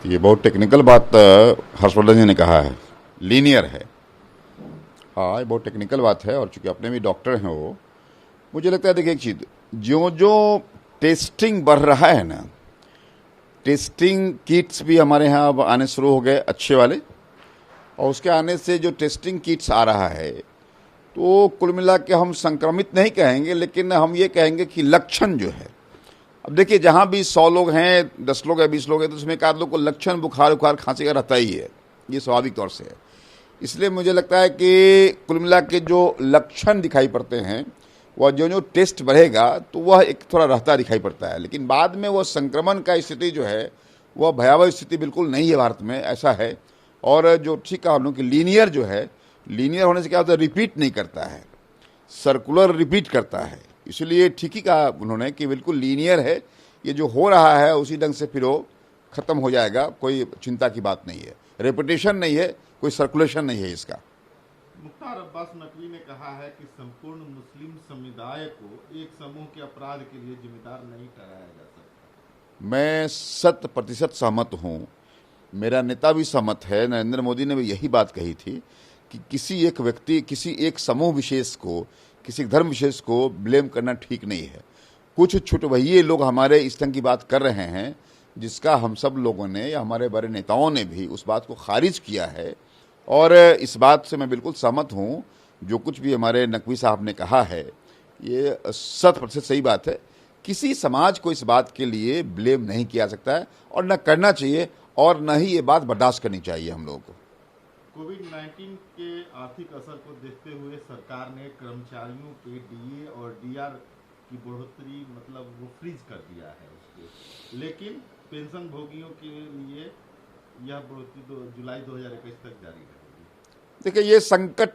ये बहुत टेक्निकल बात हर्षवर्धन जी ने कहा है, लीनियर है। हाँ, ये बहुत टेक्निकल बात है और चूंकि अपने भी डॉक्टर हैं वो, मुझे लगता है देखिए एक चीज़, जो जो टेस्टिंग बढ़ रहा है ना, टेस्टिंग किट्स भी हमारे यहाँ अब आने शुरू हो गए अच्छे वाले, और उसके आने से जो टेस्टिंग किट्स आ रहा है तो कुल मिला के हम संक्रमित नहीं कहेंगे, लेकिन हम ये कहेंगे कि लक्षण जो है, अब देखिए जहाँ भी 100 लोग हैं, 10 लोग हैं, 20 लोग हैं, तो उसमें एक आध लोग को लक्षण बुखार उखार खांसी का रहता ही है, ये स्वाभाविक तौर से है। इसलिए मुझे लगता है कि कुल मिला के जो लक्षण दिखाई पड़ते हैं वह जो जो टेस्ट बढ़ेगा तो वह एक थोड़ा रहता दिखाई पड़ता है, लेकिन बाद में वह संक्रमण का स्थिति जो है वह भयावह स्थिति बिल्कुल नहीं है भारत में, ऐसा है। और जो ठीक कहा हम लोग कि लीनियर जो है, लीनियर होने से क्या होता है, रिपीट नहीं करता है, सर्कुलर रिपीट करता है। इसलिए ठीक ही कहा उन्होंने कि बिल्कुल लीनियर है, ये जो हो रहा है उसी ढंग से फिर वो खत्म हो जाएगा, कोई चिंता की बात नहीं है, रेपिटेशन नहीं है, कोई सर्कुलेशन नहीं है इसका। मुख्तार अब्बास नकवी ने कहा है कि संपूर्ण मुस्लिम समुदाय को एक समूह के अपराध के लिए जिम्मेदार नहीं ठहराया जा सकता। मैं 100% सहमत हूँ, मेरा नेता भी सहमत है, नरेंद्र मोदी ने भी यही बात कही थी कि किसी एक व्यक्ति, किसी एक समूह विशेष को, किसी धर्म विशेष को ब्लेम करना ठीक नहीं है। कुछ छुटभइये लोग हमारे इस ढंग की बात कर रहे हैं, जिसका हम सब लोगों ने या हमारे बड़े नेताओं ने भी उस बात को खारिज किया है, और इस बात से मैं बिल्कुल सहमत हूँ। जो कुछ भी हमारे नकवी साहब ने कहा है ये 100% सही बात है। किसी समाज को इस बात के लिए ब्लेम नहीं किया सकता है और न करना चाहिए, और न ही ये बात बर्दाश्त करनी चाहिए हम लोगों को। कोविड-19 के आर्थिक असर को देखते हुए सरकार ने कर्मचारियों के डीए और डीआर की बढ़ोतरी वो फ्रीज कर दिया है उसके, लेकिन पेंशन भोगियों के लिए यह बढ़ोतरी जुलाई 2021 तक जारी रहेगी। देखिए, ये संकट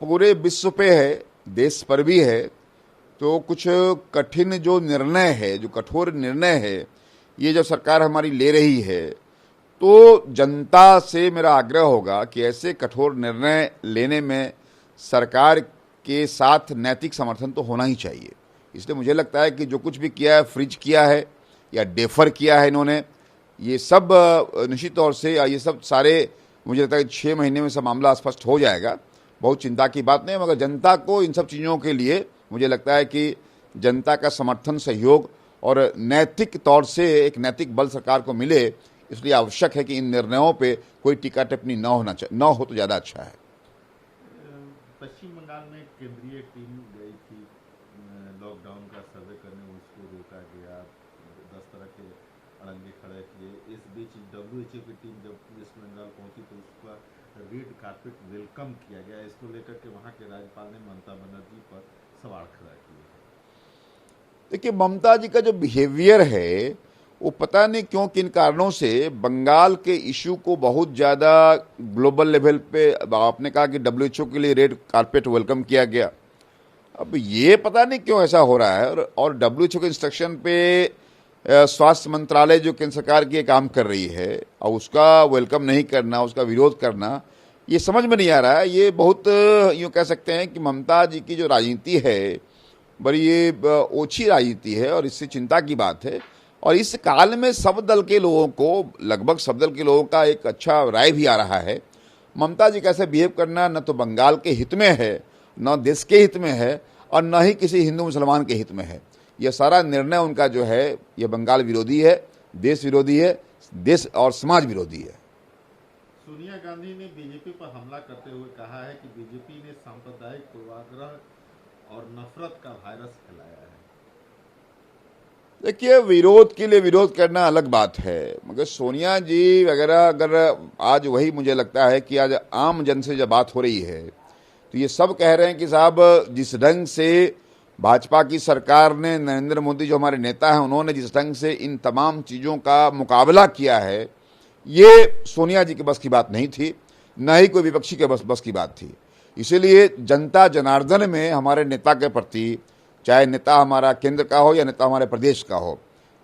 पूरे विश्व पे है, देश पर भी है, तो कुछ कठिन जो निर्णय है, जो कठोर निर्णय है, ये जब सरकार हमारी ले रही है तो जनता से मेरा आग्रह होगा कि ऐसे कठोर निर्णय लेने में सरकार के साथ नैतिक समर्थन तो होना ही चाहिए। इसलिए मुझे लगता है कि जो कुछ भी किया है, फ्रीज किया है या डेफर किया है इन्होंने, ये सब निश्चित तौर से, या ये सब सारे, मुझे लगता है कि 6 महीने में सब मामला स्पष्ट हो जाएगा, बहुत चिंता की बात नहीं है। मगर जनता को इन सब चीज़ों के लिए मुझे लगता है कि जनता का समर्थन, सहयोग और नैतिक तौर से एक नैतिक बल सरकार को मिले, इसलिए आवश्यक है कि इन निर्णयों पे कोई टीका टिप्पणी न हो तो ज़्यादा अच्छा है। पश्चिम बंगाल में केंद्रीय टीम गई थी लॉकडाउन का सर्वे करने, उसको रोका गया, 10 तरह के अड़ंगे खड़े किए। इस बीच WHO की टीम जब वेस्ट बंगाल पहुंची तो उसका रेड कारपेट वेलकम किया गया। इसको लेकर के वहां के राज्यपाल ने ममता बनर्जी पर सवाल खड़ा किया। देखिए, ममता जी का जो बिहेवियर है वो पता नहीं क्यों, किन कारणों से बंगाल के इशू को बहुत ज़्यादा ग्लोबल लेवल पे, आपने कहा कि WHO के लिए रेड कारपेट वेलकम किया गया, अब ये पता नहीं क्यों ऐसा हो रहा है। और WHO के इंस्ट्रक्शन पे स्वास्थ्य मंत्रालय जो केंद्र सरकार की काम कर रही है, और उसका वेलकम नहीं करना, उसका विरोध करना, ये समझ में नहीं आ रहा है। ये बहुत यूँ कह सकते हैं कि ममता जी की जो राजनीति है बड़ी ये ओछी राजनीति है, और इससे चिंता की बात है। और इस काल में सब दल के लोगों को, लगभग सब दल के लोगों का एक अच्छा राय भी आ रहा है, ममता जी कैसे बिहेव करना न तो बंगाल के हित में है, न देश के हित में है, और न ही किसी हिंदू मुसलमान के हित में है। यह सारा निर्णय उनका जो है यह बंगाल विरोधी है, देश विरोधी है, देश और समाज विरोधी है। सोनिया गांधी ने बीजेपी पर हमला करते हुए कहा है कि बीजेपी ने सांप्रदायिक पूर्वाग्रह और नफरत का वायरस फैलाया है। देखिए, विरोध के लिए विरोध करना अलग बात है, मगर सोनिया जी वगैरह, अगर आज वही मुझे लगता है कि आज आम जन से जब बात हो रही है तो ये सब कह रहे हैं कि साहब जिस ढंग से भाजपा की सरकार ने, नरेंद्र मोदी जो हमारे नेता हैं, उन्होंने जिस ढंग से इन तमाम चीज़ों का मुकाबला किया है, ये सोनिया जी के बस की बात नहीं थी, न ही कोई विपक्षी के बस की बात थी। इसीलिए जनता जनार्दन में हमारे नेता के प्रति, चाहे नेता हमारा केंद्र का हो या नेता हमारे प्रदेश का हो,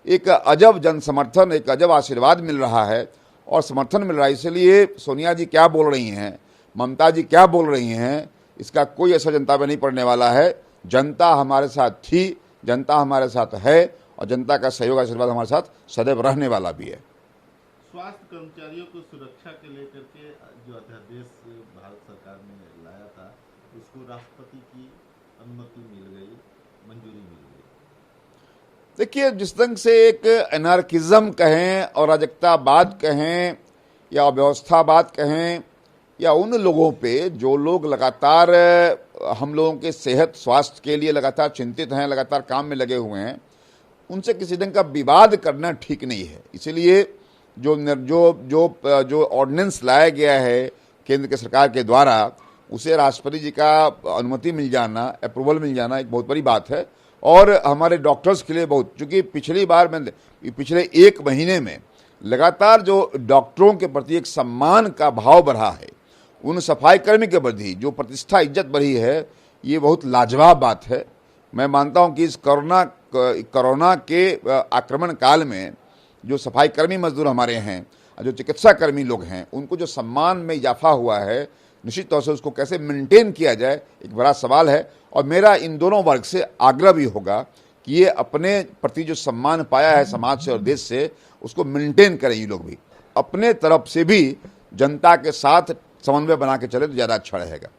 एक अजब जन समर्थन, एक अजब आशीर्वाद मिल रहा है और समर्थन मिल रहा है। इसलिए सोनिया जी क्या बोल रही हैं, ममता जी क्या बोल रही हैं, इसका कोई असर जनता पे नहीं पड़ने वाला है। जनता हमारे साथ थी, जनता हमारे साथ है, और जनता का सहयोग, आशीर्वाद हमारे साथ सदैव रहने वाला भी है। स्वास्थ्य कर्मचारियों को सुरक्षा के लेकर के जो अध्यादेश भारत सरकार ने लाया था, उसको राष्ट्रपति की अनुमति मिल गई, मंजूरी मिल गई। देखिए, जिस ढंग से एक एनार्किज्म कहें, अराजकतावाद कहें या अव्यवस्थावाद कहें, या उन लोगों पे जो लोग लगातार हम लोगों के सेहत स्वास्थ्य के लिए लगातार चिंतित हैं, लगातार काम में लगे हुए हैं, उनसे किसी ढंग का विवाद करना ठीक नहीं है। इसीलिए जो ऑर्डिनेंस लाया गया है केंद्र के सरकार के द्वारा, उसे राष्ट्रपति जी का अनुमति मिल जाना, अप्रूवल मिल जाना एक बहुत बड़ी बात है। और हमारे डॉक्टर्स के लिए बहुत, चूंकि पिछले एक महीने में लगातार जो डॉक्टरों के प्रति एक सम्मान का भाव बढ़ा है, उन सफाई कर्मी के प्रति जो प्रतिष्ठा इज्जत बढ़ी है, ये बहुत लाजवाब बात है। मैं मानता हूं कि इस कोरोना के आक्रमण काल में जो सफाई कर्मी मजदूर हमारे हैं, जो चिकित्सा कर्मी लोग हैं, उनको जो सम्मान में इजाफा हुआ है, निश्चित तौर से उसको कैसे मेंटेन किया जाए एक बड़ा सवाल है। और मेरा इन दोनों वर्ग से आग्रह भी होगा कि ये अपने प्रति जो सम्मान पाया है समाज से और देश से, उसको मेंटेन करें। ये लोग भी अपने तरफ से भी जनता के साथ समन्वय बना के चले तो ज़्यादा अच्छा रहेगा।